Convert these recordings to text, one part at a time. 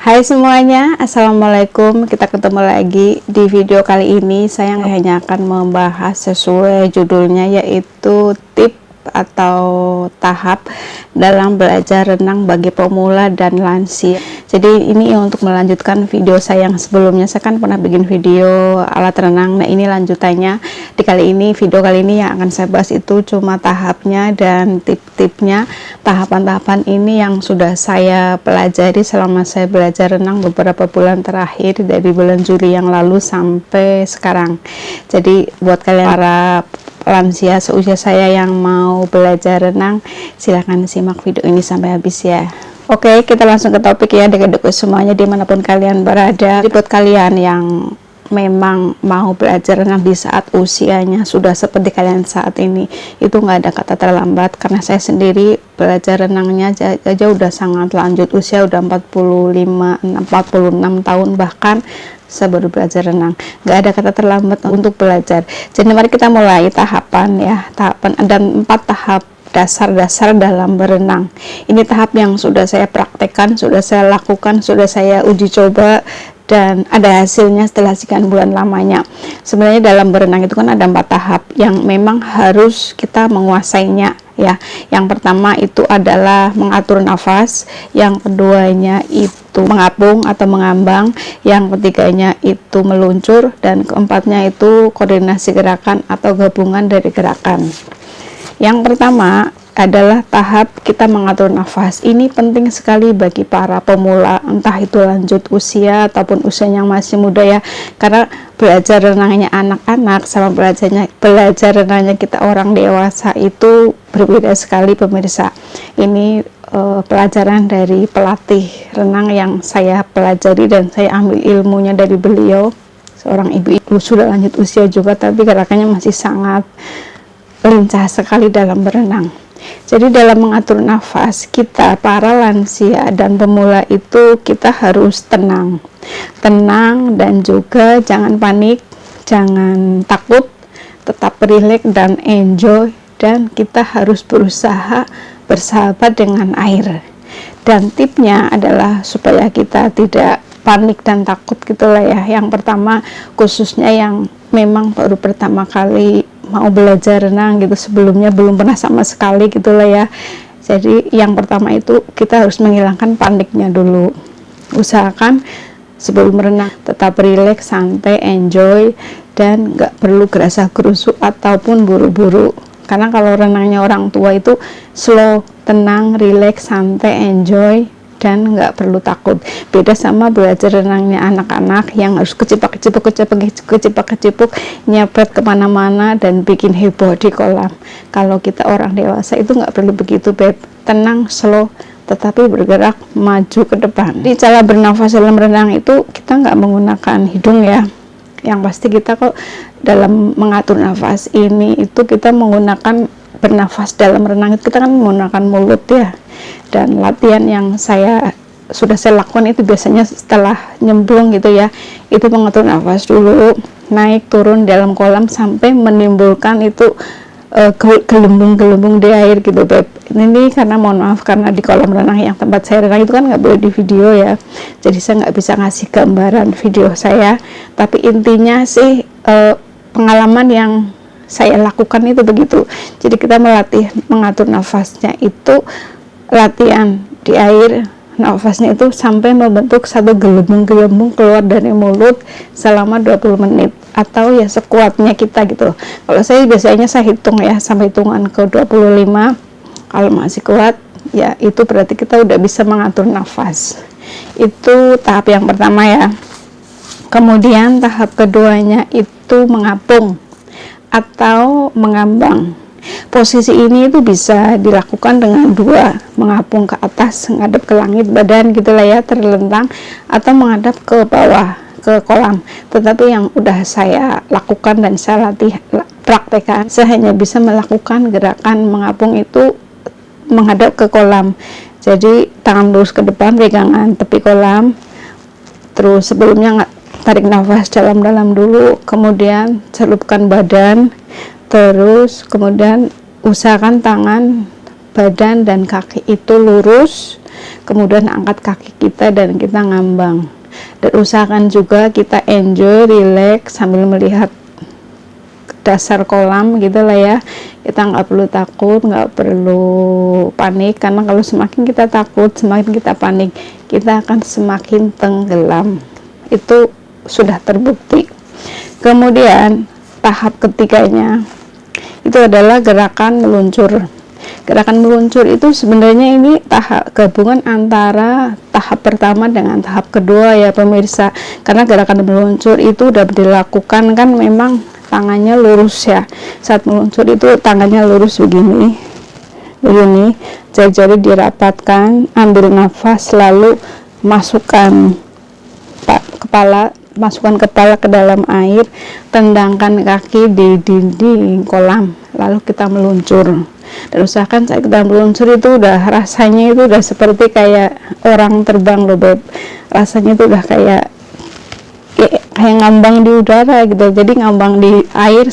Hai semuanya, assalamualaikum. Kita ketemu lagi di video kali ini. Saya hanya akan membahas sesuai judulnya, yaitu tip atau tahap dalam belajar renang bagi pemula dan lansia. Jadi ini untuk melanjutkan video saya yang sebelumnya. Saya kan pernah bikin video alat renang. Nah, ini lanjutannya. Di video kali ini yang akan saya bahas itu cuma tahapnya dan tip-tipnya. Tahapan-tahapan ini yang sudah saya pelajari selama saya belajar renang beberapa bulan terakhir, dari bulan Juli yang lalu sampai sekarang. Jadi buat kalian para lansia seusia saya yang mau belajar renang, silahkan simak video ini sampai habis ya. Oke, kita langsung ke topik ya, deket-deket semuanya dimanapun kalian berada. Jadi buat kalian yang memang mau belajar renang di saat usianya sudah seperti kalian saat ini, itu nggak ada kata terlambat, karena saya sendiri belajar renangnya aja udah sangat lanjut usia, udah 46 tahun bahkan saya baru belajar renang. Nggak ada kata terlambat untuk belajar. Jadi mari kita mulai tahapan ya. Ada 4 tahap dasar-dasar dalam berenang. Ini tahap yang sudah saya praktekkan, sudah saya lakukan, sudah saya uji coba, dan ada hasilnya setelah sekian bulan lamanya. Sebenarnya dalam berenang itu kan ada 4 tahap yang memang harus kita menguasainya ya. Yang pertama itu adalah mengatur nafas, yang keduanya itu mengapung atau mengambang, yang ketiganya itu meluncur, dan keempatnya itu koordinasi gerakan atau gabungan dari gerakan. Yang pertama adalah tahap kita mengatur nafas. Ini penting sekali bagi para pemula, entah itu lanjut usia ataupun usia yang masih muda ya, karena belajar renangnya anak-anak sama belajar renangnya kita orang dewasa itu berbeda sekali pemirsa. Ini pelajaran dari pelatih renang yang saya pelajari dan saya ambil ilmunya dari beliau, seorang ibu sudah lanjut usia juga, tapi gerakannya masih sangat lincah sekali dalam berenang. Jadi dalam mengatur nafas, kita para lansia dan pemula itu kita harus tenang dan juga jangan panik, jangan takut, tetap rileks dan enjoy, dan kita harus berusaha bersahabat dengan air. Dan tipnya adalah supaya kita tidak panik dan takut gitulah ya. Yang pertama, khususnya yang memang baru pertama kali mau belajar renang gitu, sebelumnya belum pernah sama sekali gitulah ya. Jadi yang pertama itu kita harus menghilangkan paniknya dulu. Usahakan sebelum renang tetap rileks, santai, enjoy, dan nggak perlu gerasa-gerusu ataupun buru-buru. Karena kalau renangnya orang tua itu slow, tenang, rileks, santai, enjoy, dan nggak perlu takut. Beda sama belajar renangnya anak-anak yang harus kecipak-kecipuk, nyepet kemana-mana dan bikin heboh di kolam. Kalau kita orang dewasa itu nggak perlu begitu, beb. Tenang, slow, tetapi bergerak maju ke depan. Di cara bernafas dalam renang itu kita nggak menggunakan hidung ya. Yang pasti kita kok dalam mengatur nafas ini itu kita menggunakan bernafas dalam renang itu kita kan menggunakan mulut ya. Dan latihan yang sudah saya lakukan itu biasanya setelah nyemplung gitu ya, itu mengatur nafas dulu, naik turun dalam kolam sampai menimbulkan itu gelembung-gelembung di air gitu beb. Ini karena mohon maaf, karena di kolam renang yang tempat saya renang itu kan nggak boleh di video ya, jadi saya nggak bisa ngasih gambaran video saya, tapi intinya sih pengalaman yang saya lakukan itu begitu. Jadi kita melatih mengatur nafasnya itu latihan di air, nafasnya itu sampai membentuk satu gelembung-gelembung keluar dari mulut selama 20 menit atau ya sekuatnya kita gitu. Kalau saya biasanya saya hitung ya sampai hitungan ke 25. Kalau masih kuat ya itu berarti kita udah bisa mengatur nafas. Itu tahap yang pertama ya. Kemudian tahap keduanya itu mengapung atau mengambang. Posisi ini itu bisa dilakukan dengan dua, mengapung ke atas, menghadap ke langit badan gitulah ya, terlentang, atau menghadap ke bawah ke kolam. Tetapi yang udah saya lakukan dan saya praktekkan, saya hanya bisa melakukan gerakan mengapung itu menghadap ke kolam. Jadi tangan lurus ke depan, pegangan tepi kolam, terus sebelumnya tarik nafas dalam-dalam dulu, kemudian celupkan badan, terus kemudian usahakan tangan, badan, dan kaki itu lurus, kemudian angkat kaki kita dan kita ngambang. Dan usahakan juga kita enjoy, relax sambil melihat dasar kolam gitu lah ya. Kita nggak perlu takut, nggak perlu panik, karena kalau semakin kita takut, semakin kita panik, kita akan semakin tenggelam. Itu sudah terbukti. Kemudian tahap ketiganya itu adalah gerakan meluncur. Gerakan meluncur itu sebenarnya ini tahap gabungan antara tahap pertama dengan tahap kedua ya pemirsa, karena gerakan meluncur itu udah dilakukan kan memang tangannya lurus ya. Saat meluncur itu tangannya lurus begini, jari-jari dirapatkan, ambil nafas, lalu masukkan kepala ke dalam air, tendangkan kaki di dinding kolam, lalu kita meluncur. Dan usahakan saat kita meluncur itu rasanya itu udah seperti kayak orang terbang loh Beb. Rasanya itu udah kayak ngambang di udara gitu. Jadi ngambang di air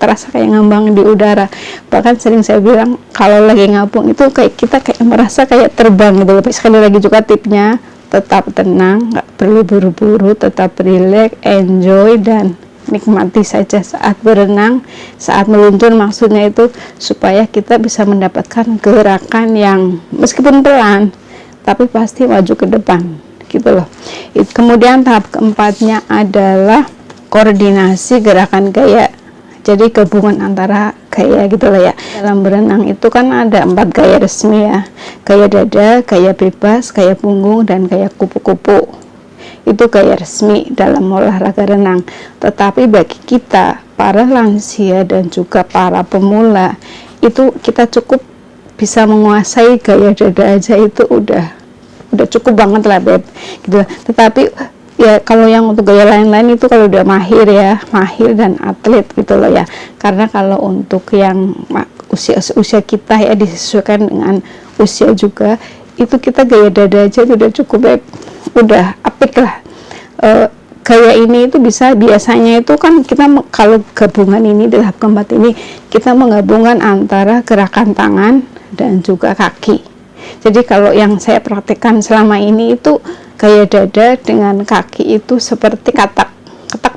terasa kayak ngambang di udara. Bahkan sering saya bilang kalau lagi ngapung itu kayak kita kayak merasa kayak terbang gitu. Tapi sekali lagi juga tipnya, tetap tenang, nggak perlu buru-buru, tetap relax, enjoy, dan nikmati saja saat berenang. Saat meluncur maksudnya itu supaya kita bisa mendapatkan gerakan yang meskipun pelan tapi pasti maju ke depan gitu loh. Kemudian tahap keempatnya adalah koordinasi gerakan gaya. Jadi gabungan antara gaya gitu loh ya. Dalam berenang itu kan ada 4 gaya resmi ya. Gaya dada, gaya bebas, gaya punggung, dan gaya kupu-kupu. Itu gaya resmi dalam olahraga renang. Tetapi bagi kita para lansia dan juga para pemula, itu kita cukup bisa menguasai gaya dada aja, itu udah cukup banget lah Beb gitu. Tetapi ya kalau yang untuk gaya lain-lain itu kalau udah mahir dan atlet gitu loh ya. Karena kalau untuk yang usia kita ya, disesuaikan dengan usia juga, itu kita gaya dada aja udah cukup Beb, udah apik lah. Gaya ini itu biasanya itu kan kita kalau gabungan ini di tahap keempat ini kita menggabungkan antara gerakan tangan dan juga kaki. Jadi kalau yang saya praktekkan selama ini itu gaya dada dengan kaki itu seperti katak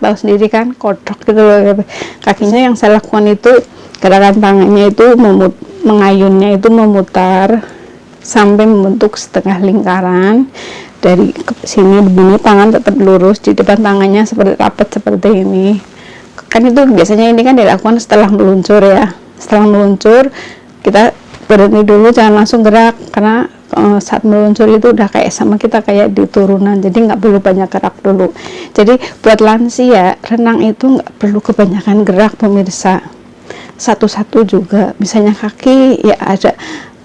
tahu sendiri kan, kodok gitu loh. Kakinya yang saya lakukan itu gerakan tangannya itu mengayunnya itu memutar sampai membentuk setengah lingkaran. Dari sini begini, tangan tetap lurus, di depan tangannya seperti rapat seperti ini. Kan itu biasanya ini kan dilakukan setelah meluncur ya. Setelah meluncur kita berhenti dulu, jangan langsung gerak, karena saat meluncur itu udah kayak sama kita kayak di turunan, jadi nggak perlu banyak gerak dulu. Jadi buat lansia renang itu nggak perlu kebanyakan gerak pemirsa, satu-satu juga. Misalnya kaki ya ada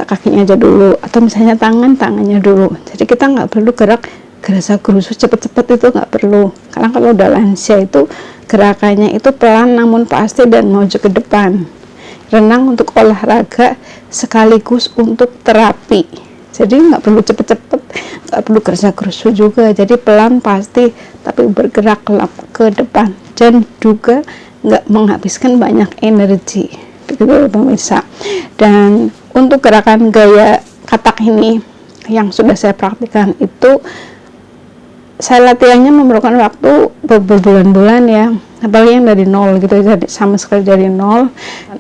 kakinya aja dulu, atau misalnya tangannya dulu. Jadi kita nggak perlu gerak gerasa-gerusu cepet-cepet, itu nggak perlu, karena kalau udah lansia itu gerakannya itu pelan namun pasti dan maju ke depan. Renang untuk olahraga sekaligus untuk terapi, jadi nggak perlu cepet-cepet, nggak perlu gerasa-gerusu juga, jadi pelan pasti tapi bergerak ke depan dan juga nggak menghabiskan banyak energi begitu pemirsa. Dan untuk gerakan gaya katak ini yang sudah saya praktikkan itu saya latihannya memerlukan waktu berbulan-bulan ya, apalagi yang dari nol gitu, jadi sama sekali dari nol,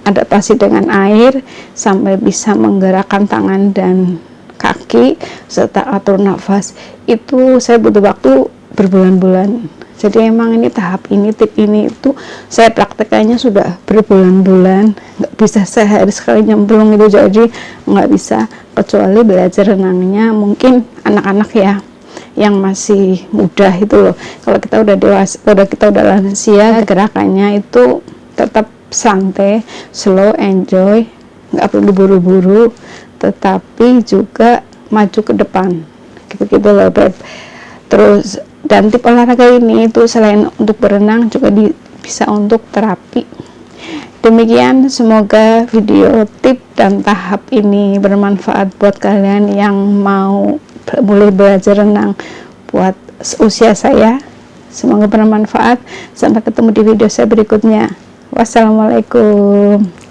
adaptasi dengan air sampai bisa menggerakkan tangan dan kaki serta atur nafas, itu saya butuh waktu berbulan-bulan. Jadi emang ini tahap ini, tip ini itu saya praktekannya sudah berbulan-bulan, nggak bisa sehari sekali nyemplung itu, jadi nggak bisa, kecuali belajar renangnya mungkin anak-anak ya yang masih muda itu loh. Kalau kita udah dewasa, kita udah lansia, gerakannya itu tetap santai, slow, enjoy, nggak perlu buru-buru, tetapi juga maju ke depan gitu loh Beb. Terus dan tip olahraga ini itu selain untuk berenang juga bisa untuk terapi. Demikian, semoga video tip dan tahap ini bermanfaat buat kalian yang mau mulai belajar renang buat usia saya. Semoga bermanfaat. Sampai ketemu di video saya berikutnya. Wassalamualaikum.